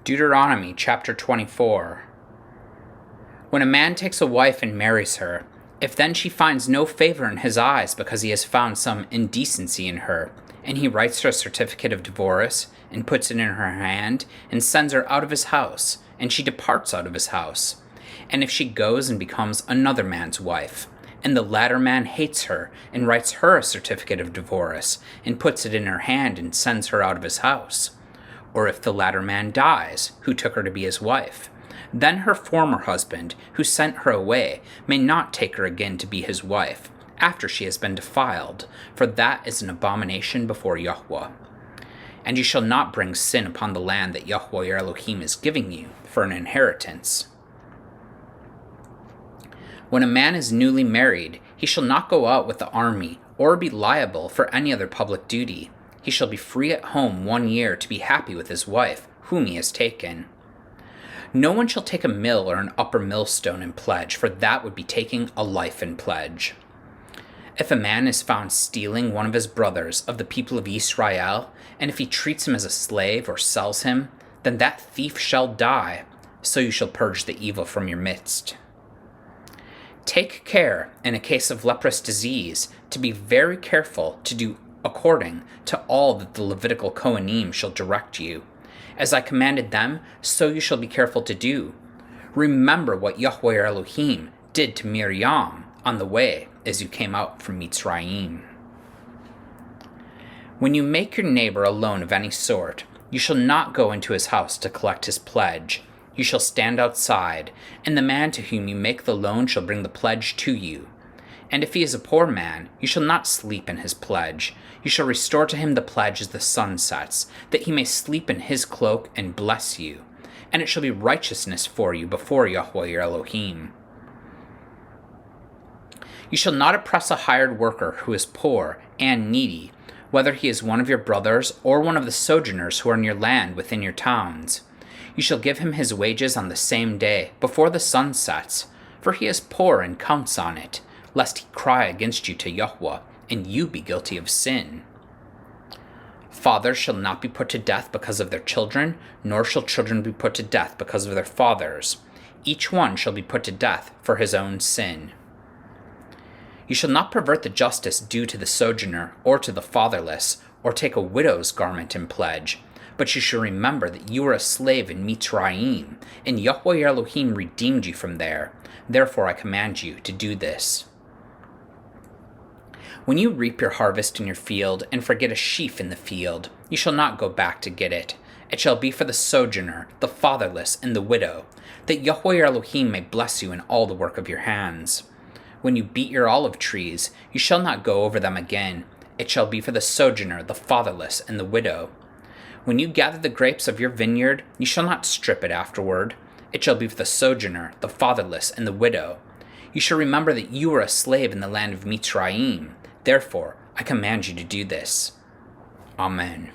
Deuteronomy Chapter 24. When a man takes a wife and marries her, if then she finds no favor in his eyes because he has found some indecency in her, and he writes her a certificate of divorce, and puts it in her hand, and sends her out of his house, and she departs out of his house, and if she goes and becomes another man's wife, and the latter man hates her, and writes her a certificate of divorce, and puts it in her hand, and sends her out of his house, or if the latter man dies, who took her to be his wife, then her former husband, who sent her away, may not take her again to be his wife, after she has been defiled, for that is an abomination before YHWH. And you shall not bring sin upon the land that YHWH your Elohim is giving you for an inheritance. When a man is newly married, he shall not go out with the army, or be liable for any other public duty. He shall be free at home 1 year to be happy with his wife, whom he has taken. No one shall take a mill or an upper millstone in pledge, for that would be taking a life in pledge. If a man is found stealing one of his brothers of the people of Israel, and if he treats him as a slave or sells him, then that thief shall die, so you shall purge the evil from your midst. Take care, in a case of leprous disease, to be very careful to do according to all that the Levitical Kohanim shall direct you. As I commanded them, so you shall be careful to do. Remember what YHWH your Elohim did to Miriam on the way as you came out from Mitzrayim. When you make your neighbor a loan of any sort, you shall not go into his house to collect his pledge. You shall stand outside, and the man to whom you make the loan shall bring the pledge to you. And if he is a poor man, you shall not sleep in his pledge. You shall restore to him the pledge as the sun sets, that he may sleep in his cloak and bless you. And it shall be righteousness for you before YHWH your Elohim. You shall not oppress a hired worker who is poor and needy, whether he is one of your brothers or one of the sojourners who are in your land within your towns. You shall give him his wages on the same day, before the sun sets, for he is poor and counts on it, lest he cry against you to YHWH, and you be guilty of sin. Fathers shall not be put to death because of their children, nor shall children be put to death because of their fathers. Each one shall be put to death for his own sin. You shall not pervert the justice due to the sojourner, or to the fatherless, or take a widow's garment in pledge. But you shall remember that you were a slave in Mitzrayim, and YHWH your Elohim redeemed you from there. Therefore I command you to do this. When you reap your harvest in your field, and forget a sheaf in the field, you shall not go back to get it. It shall be for the sojourner, the fatherless, and the widow, that YHWH your Elohim may bless you in all the work of your hands. When you beat your olive trees, you shall not go over them again. It shall be for the sojourner, the fatherless, and the widow. When you gather the grapes of your vineyard, you shall not strip it afterward. It shall be for the sojourner, the fatherless, and the widow. You shall remember that you were a slave in the land of Mitzrayim. Therefore, I command you to do this. Amen.